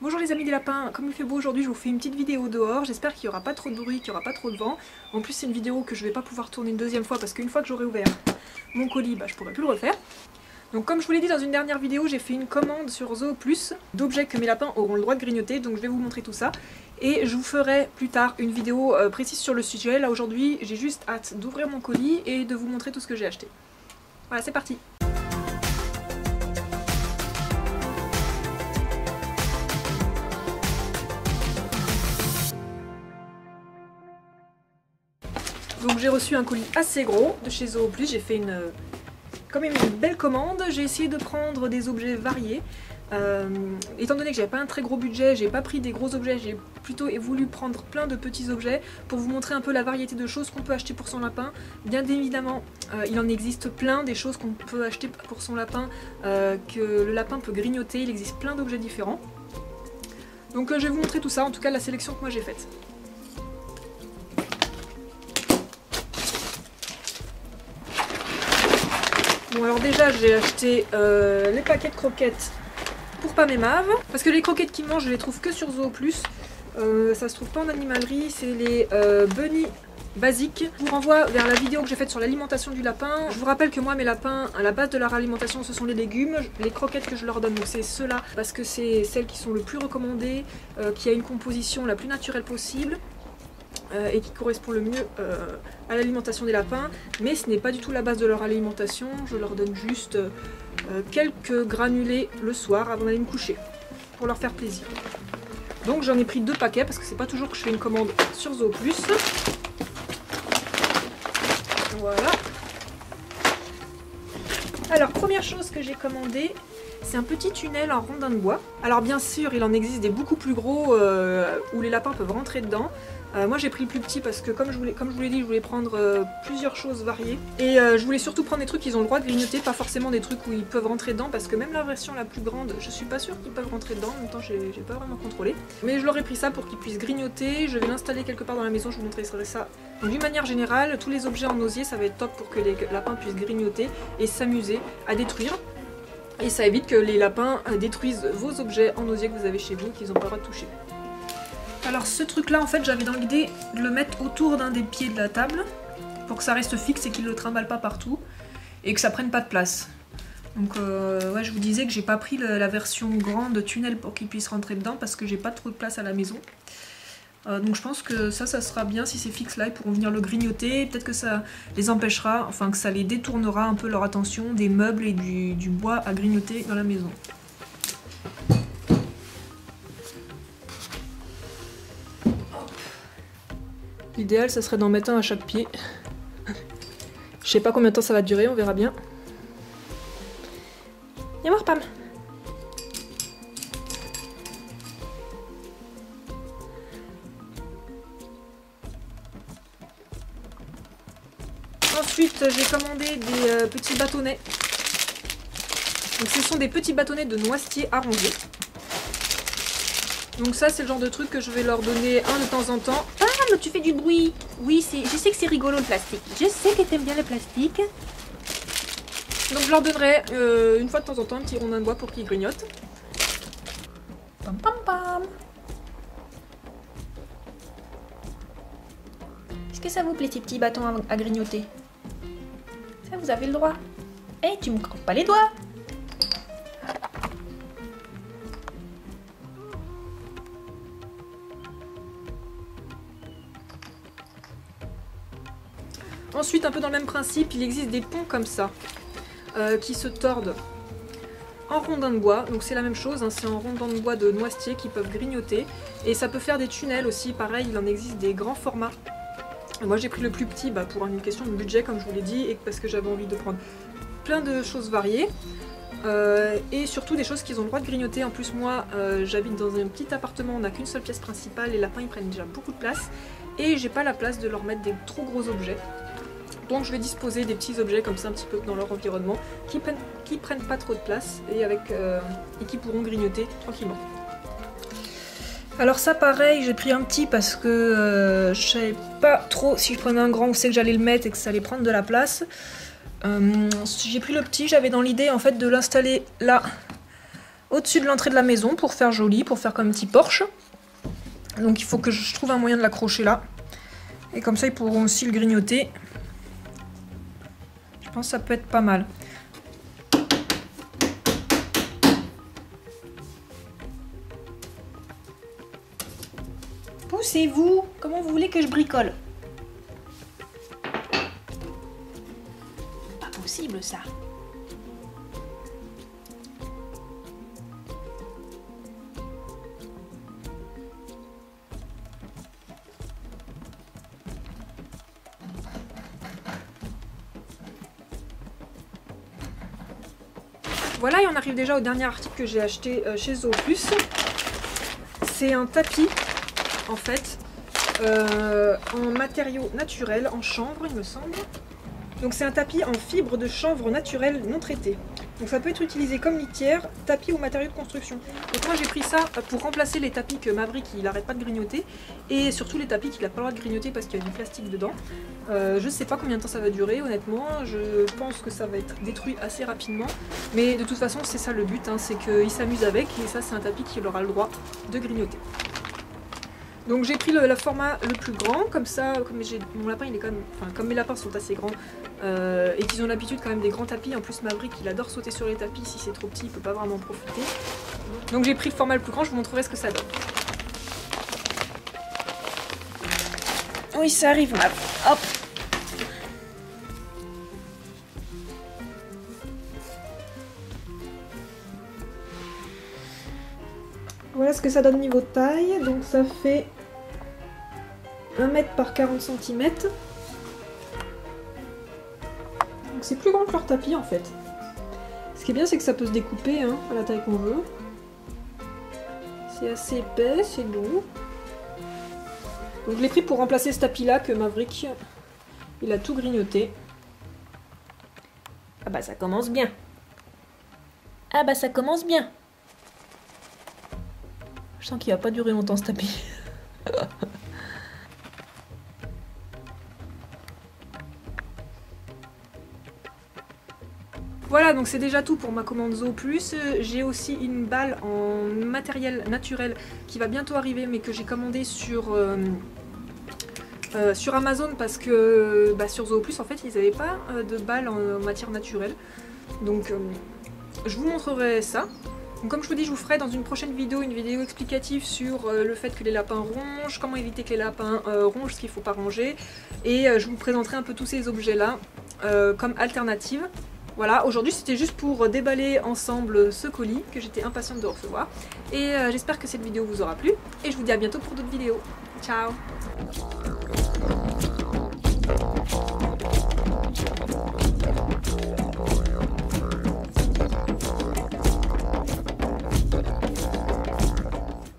Bonjour les amis des lapins, comme il fait beau aujourd'hui je vous fais une petite vidéo dehors, j'espère qu'il n'y aura pas trop de bruit, qu'il n'y aura pas trop de vent. En plus c'est une vidéo que je vais pas pouvoir tourner une deuxième fois parce qu'une fois que j'aurai ouvert mon colis, je pourrai plus le refaire. Donc comme je vous l'ai dit dans une dernière vidéo, j'ai fait une commande sur Zooplus d'objets que mes lapins auront le droit de grignoter, donc je vais vous montrer tout ça. Et je vous ferai plus tard une vidéo précise sur le sujet. Là aujourd'hui j'ai juste hâte d'ouvrir mon colis et de vous montrer tout ce que j'ai acheté. Voilà, c'est parti. Donc j'ai reçu un colis assez gros de chez Zooplus, j'ai fait quand même une belle commande. J'ai essayé de prendre des objets variés. Étant donné que j'avais pas un très gros budget, j'ai pas pris des gros objets, j'ai plutôt voulu prendre plein de petits objets pour vous montrer un peu la variété de choses qu'on peut acheter pour son lapin. Bien évidemment, il en existe plein des choses qu'on peut acheter pour son lapin, que le lapin peut grignoter, il existe plein d'objets différents. Donc je vais vous montrer tout ça, en tout cas la sélection que moi j'ai faite. Bon alors déjà j'ai acheté les paquets de croquettes pour Pam et Mav, parce que les croquettes qu'ils mangent je les trouve que sur Zooplus, ça se trouve pas en animalerie, c'est les bunny basiques. Je vous renvoie vers la vidéo que j'ai faite sur l'alimentation du lapin. Je vous rappelle que moi mes lapins, à la base de leur alimentation ce sont les légumes, les croquettes que je leur donne, donc c'est ceux-là parce que c'est celles qui sont le plus recommandées, qui a une composition la plus naturelle possible. Et qui correspond le mieux à l'alimentation des lapins, mais ce n'est pas du tout la base de leur alimentation, je leur donne juste quelques granulés le soir avant d'aller me coucher, pour leur faire plaisir. Donc j'en ai pris 2 paquets, parce que c'est pas toujours que je fais une commande sur Zooplus. Voilà. Alors première chose que j'ai commandé, c'est un petit tunnel en rondin de bois. Alors bien sûr il en existe des beaucoup plus gros où les lapins peuvent rentrer dedans. Moi j'ai pris le plus petit parce que comme je vous l'ai dit, je voulais prendre plusieurs choses variées. Et je voulais surtout prendre des trucs qu'ils ont le droit de grignoter, pas forcément des trucs où ils peuvent rentrer dedans, parce que même la version la plus grande, je suis pas sûre qu'ils peuvent rentrer dedans, en même temps j'ai pas vraiment contrôlé. Mais je leur ai pris ça pour qu'ils puissent grignoter, je vais l'installer quelque part dans la maison, je vous montrerai ça. Donc d'une manière générale, tous les objets en osier ça va être top pour que les lapins puissent grignoter et s'amuser à détruire. Et ça évite que les lapins détruisent vos objets en osier que vous avez chez vous, qu'ils n'ont pas le droit de toucher. Alors ce truc là en fait j'avais dans l'idée de le mettre autour d'un des pieds de la table pour que ça reste fixe et qu'il ne le trimballe pas partout et que ça prenne pas de place. Donc ouais, je vous disais que j'ai pas pris la version grande tunnel pour qu'il puisse rentrer dedans parce que j'ai pas trop de place à la maison. Donc je pense que ça sera bien si c'est fixe là, ils pourront venir le grignoter, peut-être que ça les empêchera, enfin que ça les détournera un peu leur attention des meubles et du bois à grignoter dans la maison. L'idéal ça serait d'en mettre un à chaque pied. Je sais pas combien de temps ça va durer, on verra bien. Viens voir Pam. Ensuite j'ai commandé des petits bâtonnets. Donc ce sont des petits bâtonnets de noisetier arrangés. Donc ça c'est le genre de truc que je vais leur donner un de temps en temps. Ah mais tu fais du bruit. Oui, je sais que c'est rigolo le plastique. Je sais que t'aimes bien le plastique. Donc je leur donnerai une fois de temps en temps un petit rondin de bois pour qu'ils grignotent. Pam pam pam. Est-ce que ça vous plaît ces petits bâtons à grignoter? Ça vous avez le droit. Eh, tu me croques pas les doigts. Ensuite, un peu dans le même principe, il existe des ponts comme ça, qui se tordent en rondin de bois. Donc c'est la même chose, hein, c'est en rondin de bois de noisetier qui peuvent grignoter. Et ça peut faire des tunnels aussi, pareil, il en existe des grands formats. Moi j'ai pris le plus petit pour une question de budget comme je vous l'ai dit, et parce que j'avais envie de prendre plein de choses variées. Et surtout des choses qu'ils ont le droit de grignoter. En plus moi j'habite dans un petit appartement, on n'a qu'une seule pièce principale, les lapins ils prennent déjà beaucoup de place. Et j'ai pas la place de leur mettre des trop gros objets. Donc je vais disposer des petits objets comme ça un petit peu dans leur environnement, qui prennent pas trop de place et qui pourront grignoter tranquillement. Alors ça pareil, j'ai pris un petit parce que je savais pas trop si je prenais un grand où c'est que j'allais le mettre et que ça allait prendre de la place. J'ai pris le petit, j'avais dans l'idée en fait de l'installer là au-dessus de l'entrée de la maison pour faire joli, pour faire comme un petit porche. Donc il faut que je trouve un moyen de l'accrocher là. Et comme ça ils pourront aussi le grignoter. Je pense que ça peut être pas mal. Poussez-vous! Comment vous voulez que je bricole? Pas possible ça. Voilà, et on arrive déjà au dernier article que j'ai acheté chez Zooplus. C'est un tapis, en fait, en matériaux naturels, en chanvre, il me semble. Donc c'est un tapis en fibre de chanvre naturelle non traité. Donc ça peut être utilisé comme litière, tapis ou matériaux de construction. Donc moi j'ai pris ça pour remplacer les tapis que Maverick il arrête pas de grignoter. Et surtout les tapis qu'il n'a pas le droit de grignoter parce qu'il y a du plastique dedans. Je sais pas combien de temps ça va durer honnêtement. Je pense que ça va être détruit assez rapidement. Mais de toute façon c'est ça le but, hein, c'est qu'il s'amuse avec. Et ça c'est un tapis qu'il aura le droit de grignoter. Donc j'ai pris le format le plus grand, comme ça, comme mon lapin il est quand même, enfin comme mes lapins sont assez grands et qu'ils ont l'habitude quand même des grands tapis, en plus Maverick il adore sauter sur les tapis, si c'est trop petit il peut pas vraiment profiter. Donc j'ai pris le format le plus grand, je vous montrerai ce que ça donne. Oui, ça arrive, Mav. Hop. Voilà ce que ça donne niveau taille, donc ça fait 1 mètre par 40 cm. Donc c'est plus grand que leur tapis en fait. Ce qui est bien c'est que ça peut se découper hein, à la taille qu'on veut. C'est assez épais, c'est lourd. Donc je l'ai pris pour remplacer ce tapis là que Maverick il a tout grignoté. Ah bah ça commence bien. Ah bah ça commence bien. Je sens qu'il va pas durer longtemps ce tapis. Voilà, donc c'est déjà tout pour ma commande Zooplus. J'ai aussi une balle en matériel naturel qui va bientôt arriver, mais que j'ai commandé sur Amazon parce que sur Zooplus en fait ils n'avaient pas de balle en matière naturelle. Donc je vous montrerai ça. Donc comme je vous dis, je vous ferai dans une prochaine vidéo une vidéo explicative sur le fait que les lapins rongent, comment éviter que les lapins rongent ce qu'il ne faut pas ranger. Et je vous présenterai un peu tous ces objets là comme alternative. Voilà, aujourd'hui c'était juste pour déballer ensemble ce colis que j'étais impatiente de recevoir. Et j'espère que cette vidéo vous aura plu. Et je vous dis à bientôt pour d'autres vidéos. Ciao!